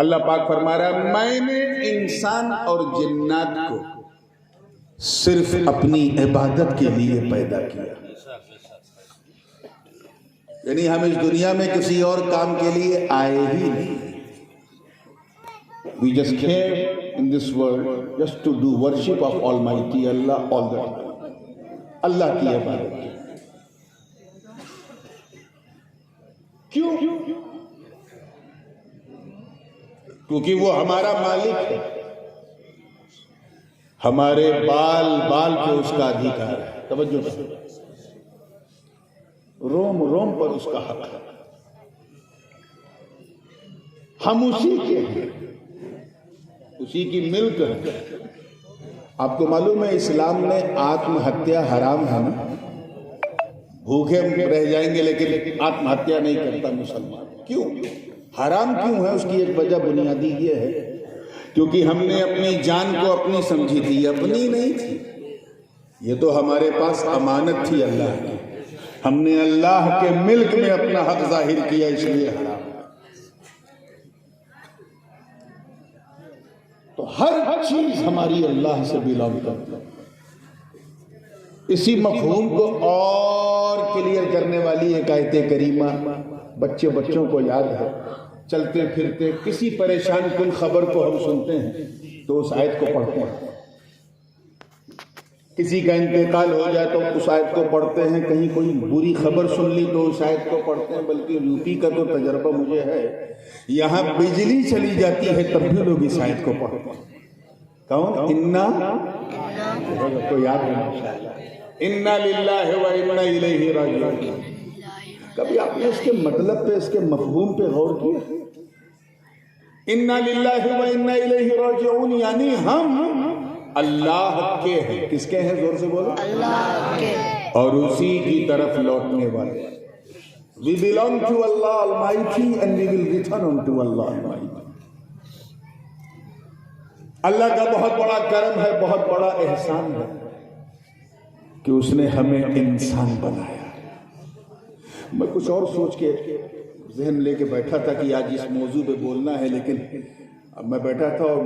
अल्लाह पाक फरमा रहा है मैंने इंसान और जिन्नात को सिर्फ अपनी इबादत के लिए पैदा किया, यानी हम इस दुनिया में किसी और काम के लिए आए ही नहीं। We just came in this world just to do worship of Almighty Allah all the time. अल्लाह की इबादत। क्यों? क्योंकि वो हमारा मालिक है, हमारे बाल बाल पे उसका अधिकार है। तवज्जो करो, रोम रोम पर उसका हक है, हम उसी के हैं, उसी की मिल्क है। आपको मालूम है इस्लाम में आत्महत्या हराम है ना? भूखे रह जाएंगे लेकिन आत्महत्या नहीं करता मुसलमान। क्यों हराम क्यों है? उसकी एक वजह बुनियादी ये है क्योंकि हमने अपनी जान को अपनी समझी थी, अपनी नहीं थी। ये तो हमारे पास अमानत थी अल्लाह की, हमने अल्लाह के मिल्क में अपना हक जाहिर किया, इसलिए हराम। तो हर चीज हमारी अल्लाह से बिलोंग करती है। इसी मफहूम को और क्लियर करने वाली एक आयत करीमा बच्चों को याद है। चलते फिरते किसी परेशान कुन खबर को हम सुनते हैं तो उस आयत को पढ़ते हैं। किसी का इंतकाल हो जाए तो उस आयत को पढ़ते हैं, कहीं कोई बुरी खबर सुन ली तो उस आयत को पढ़ते हैं। बल्कि यूपी का तो तजर्बा मुझे है, यहाँ बिजली चली जाती है तब भी लोग इस आयत को पढ़ते हैं। कौन? इन्ना को याद है, इन्ना लिल्लाहि व इन्ना इलैहि राजिऊन। कभी आपने इसके मतलब पे, इसके मफहूम पे गौर किया? इन्ना लिल्लाहि व इन्ना इलैहि राजिऊन यानी हम अल्लाह के हैं। किसके हैं? जोर से बोलो। अल्लाह के। और उसी की तरफ लौटने वाले। We belong to Allah Almighty and we will return unto Allah Almighty। अल्लाह का बहुत बड़ा करम है, बहुत बड़ा एहसान है कि उसने हमें इंसान बनाया। मैं कुछ और सोच के जहन लेके बैठा था कि आज इस मौजू पे बोलना है, लेकिन अब मैं बैठा था और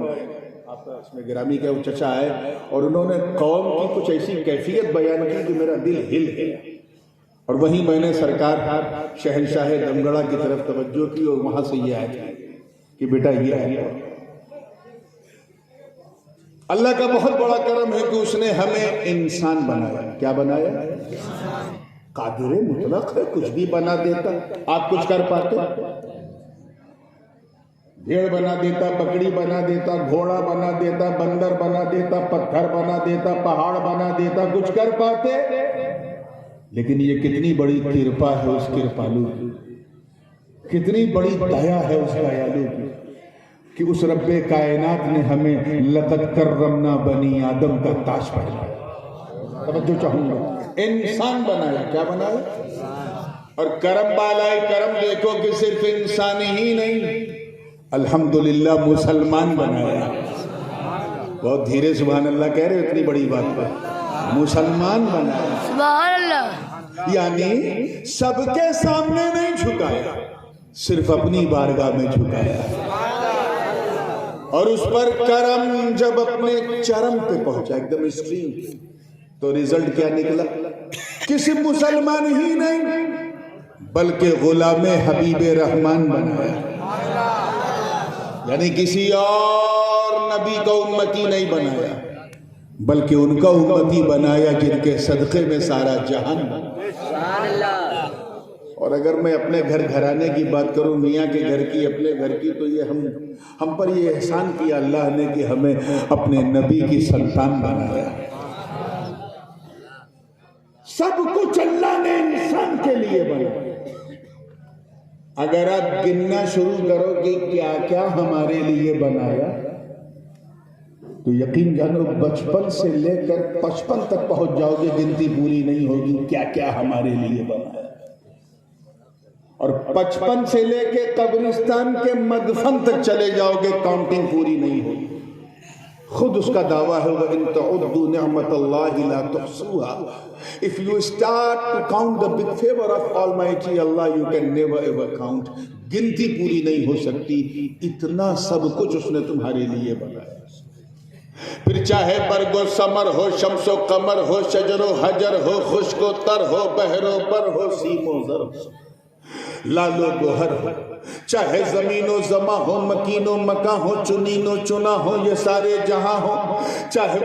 आपका इसमें गिरामी का वो चचा आए और उन्होंने कौम की कुछ ऐसी कैफियत बयान की कि मेरा दिल हिल गया। और वहीं मैंने सरकार शहंशाह दमगढ़ा की तरफ तवज्जो की और वहां से ये आया कि बेटा ये है अल्लाह का बहुत बड़ा करम है कि उसने हमें इंसान बनाया। क्या बनाया? कादिर मुतलक है, कुछ भी बना देता। आप कुछ कर पाते? भेड़ बना देता, बकरी बना देता, घोड़ा बना देता, बंदर बना देता, पत्थर बना देता, पहाड़ बना देता, कुछ कर पाते? लेकिन ये कितनी बड़ी कृपा है उस कृपालु की, कितनी बड़ी दया है उस दयालु की कि उस रब्बे कायनात ने हमें लक़द कर्रमना बनी आदम का ताज पहनाया। तवज्जो चाहूंगा, इंसान बनाया। क्या बनाया? और करम बालाए करम देखो कि सिर्फ इंसान ही नहीं, अल्हम्दुलिल्लाह मुसलमान बनाया। बहुत धीरे सुभान अल्लाह कह रहे हो, इतनी बड़ी बात पर मुसलमान बनाया। सुभान अल्लाह। यानी सबके सामने नहीं झुकाया, सिर्फ अपनी बारगाह में झुकाया। और उस पर करम जब अपने चरम पे पहुंचा, एकदम एक्सट्रीम, तो रिजल्ट क्या निकला? किसी मुसलमान ही नहीं बल्कि गुलामे हबीबे रहमान बनाया। यानी किसी और नबी का उम्मती नहीं बनाया बल्कि उनका उम्मती बनाया जिनके सदक़े में सारा जहान बना। और अगर मैं अपने घर घराने की बात करूं, मियाँ के घर की, अपने घर की, तो ये हम पर ये एहसान किया अल्लाह ने कि हमें अपने नबी की संतान बनाया। सब कुछ अल्लाह ने इंसान के लिए बनाया। अगर आप गिनना शुरू करो कि क्या क्या हमारे लिए बनाया, तो यकीन जानो बचपन से लेकर 55 तक पहुंच जाओगे, गिनती पूरी नहीं होगी क्या क्या हमारे लिए बनाया। और 55 से लेकर कब्रिस्तान के मदफन तक चले जाओगे, काउंटिंग पूरी नहीं होगी। खुद उसका दावा है, इन तउद्दू निअमतल्लाहि ला तुहसूहा। If you start to count the big favor of Almighty Allah, you can never ever count. गिनती पूरी नहीं हो सकती, इतना सब कुछ उसने तुम्हारे लिए बनाया। फिर चाहे बरगो समर हो, शम्सो कमर हो, शजरो हजर हो, खुशको तर हो, बहरो पर हो, सीमो जर हो, लालो गोहर हो, चाहे जमीनो जमा हो, मकीनो मका हो, चुनीनो चुना हो, ये सारे जहां हो, चाहे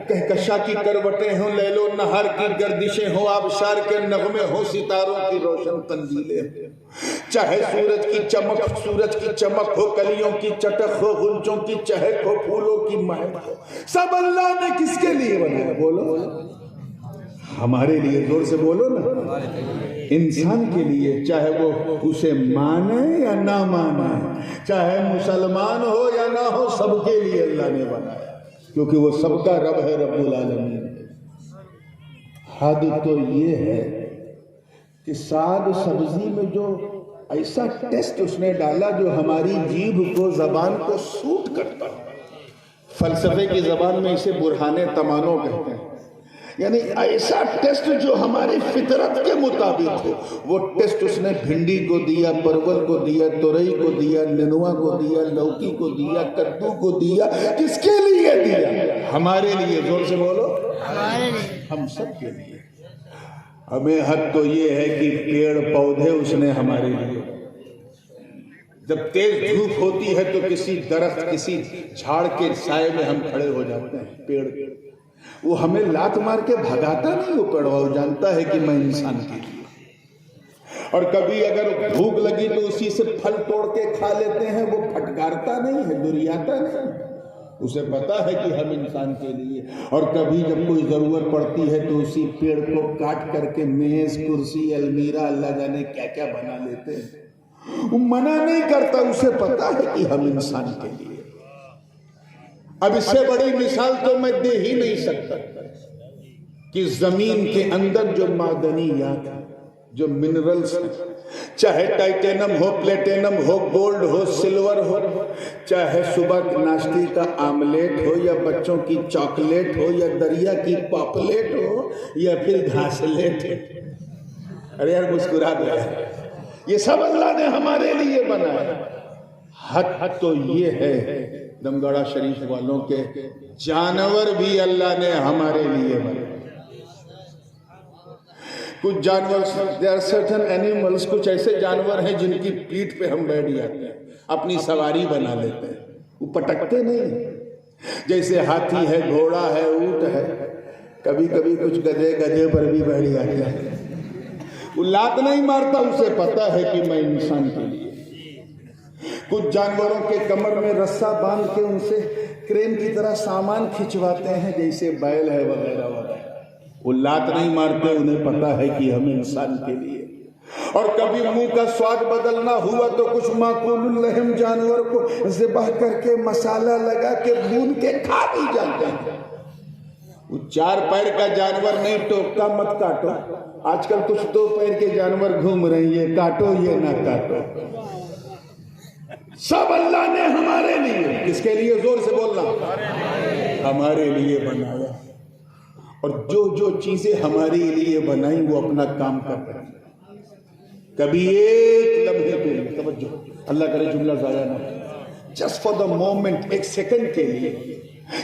कहकशा की करवटें हो, लैलो नहर की गर्दिशें हो, आबशार के नगमे हो, सितारों की रोशन तंजीलें हो, चाहे सूरज की चमक हो, कलियों की चटक हो, गुंजों की चहक हो, फूलों की महक हो, सब अल्लाह ने किसके लिए बनाया? बोलो, हमारे लिए। जोर से बोलो ना, इंसान के लिए। चाहे वो उसे माने या ना माने, चाहे मुसलमान हो या ना हो, सबके लिए अल्लाह ने बनाया, क्योंकि वो सबका रब है, रब्बुल आलमीन है। हद तो ये है कि साग सब्जी में जो ऐसा टेस्ट उसने डाला जो हमारी जीभ को, जबान को सूट करता है। फलसफे की जबान में इसे बुरहाने तमानो कहते हैं, यानी ऐसा टेस्ट जो हमारी फितरत के मुताबिक हो। वो टेस्ट उसने भिंडी को दिया, परवल को दिया, तुरई को दिया, नेनुआ को दिया, लौकी को दिया, कद्दू को दिया। किसके लिए दिया? हमारे लिए। जोर से बोलो, हमारे लिए, हम सब के लिए। हमें हक तो ये है कि पेड़ पौधे उसने हमारे लिए। जब तेज धूप होती है तो किसी दरख्त, किसी झाड़ के साए में हम खड़े हो जाते हैं। पेड़ वो हमें लात मार के भगाता नहीं, वो पेड़ वो जानता है कि मैं इंसान के लिए। और कभी अगर भूख लगी तो उसी से फल तोड़ के खा लेते हैं। वो फटकारता नहीं है, दुरियाता नहीं, उसे पता है कि हम इंसान के लिए। और कभी जब कोई जरूरत पड़ती है तो उसी पेड़ को काट करके मेज, कुर्सी, अलमीरा, अल्लाह जाने क्या क्या बना लेते हैं। वो मना नहीं करता, उसे पता है कि हम इंसान के लिए। अब इससे बड़ी मिसाल तो मैं दे ही नहीं सकता कि जमीन के अंदर जो मादनियात, जो मिनरल्स, चाहे टाइटेनम हो, प्लेटिनम हो, गोल्ड हो, सिल्वर हो, चाहे सुबह नाश्ते का आमलेट हो, या बच्चों की चॉकलेट हो, या दरिया की पॉपलेट हो, या फिर घासलेट हो। अरे यार मुस्कुरा गया। ये सब अल्लाह ने हमारे लिए बनाया। हद तो ये है दमगढ़ा शरीफ वालों के, जानवर भी अल्लाह ने हमारे लिए बनाए। कुछ जानवर, देयर आर सर्टेन एनिमल्स, कुछ ऐसे जानवर हैं जिनकी पीठ पे हम बैठ जाते हैं, अपनी सवारी बना लेते हैं। वो पटकते नहीं, जैसे हाथी है, घोड़ा है, ऊंट है। कभी कभी कुछ गधे पर भी बैठ जाते हैं। वो लात नहीं मारता, उसे पता है कि मैं इंसान के लिए। कुछ जानवरों के कमर में रस्सा बांध के उनसे क्रेन की तरह सामान खिंचवाते हैं, जैसे बैल है वगैरह वगैरह। वो लात नहीं मारते, उन्हें पता है कि हम इंसान के लिए। और कभी मुंह का स्वाद बदलना हुआ तो कुछ माकूलुल लहम जानवर को ज़िबह करके मसाला लगा के भून के खा भी जाते हैं। वो चार पैर का जानवर नहीं टोकता, मत काटो। आजकल कुछ दो पैर के जानवर घूम रहे हैं, ये काटो ये ना काटो। सब अल्लाह ने हमारे लिए, किसके लिए? जोर से बोलना, हमारे लिए बनाया। और जो जो चीजें हमारे लिए बनाई वो अपना काम कर रहे हैं। कभी एक लम्हे के लिए, तवज्जो, अल्लाह करे जुमला जाया ना, जस्ट फॉर द मोमेंट, एक सेकंड के लिए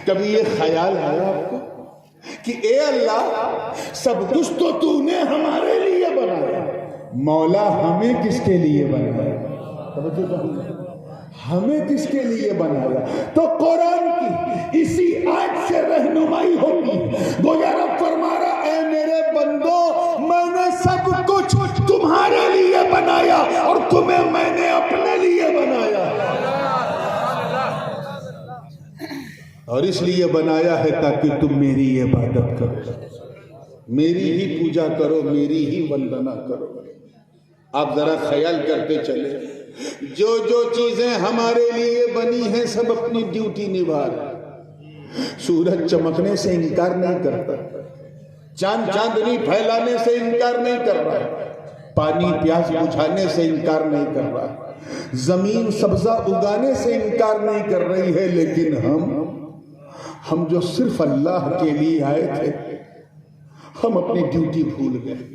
कभी ये ख्याल आया आपको कि ए अल्लाह, सब कुछ तो तूने हमारे लिए बनाया, मौला हमें किसके लिए बनाया? हमें किसके लिए बनाया? तो कुरान की इसी आयत से रहनुमाई होगी। गोया रब फरमा रहा है, मेरे बंदो, मैंने सब कुछ तुम्हारे लिए बनाया और तुम्हें मैंने अपने लिए बनाया। और इसलिए बनाया है ताकि तुम मेरी इबादत करो, मेरी ही पूजा करो, मेरी ही वंदना करो। आप जरा ख्याल करते चले, जो जो चीजें हमारे लिए बनी हैं सब अपनी ड्यूटी निभा रहे। सूरज चमकने से इनकार नहीं करता, चांद चांदनी फैलाने से इनकार नहीं कर रहा, पानी प्यास बुझाने से इनकार नहीं कर रहा, जमीन सब्जा उगाने से इनकार नहीं कर रही है। लेकिन हम जो सिर्फ अल्लाह के लिए आए थे, हम अपनी ड्यूटी भूल गए।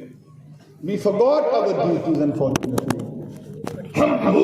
We forgot our duties, unfortunately. हम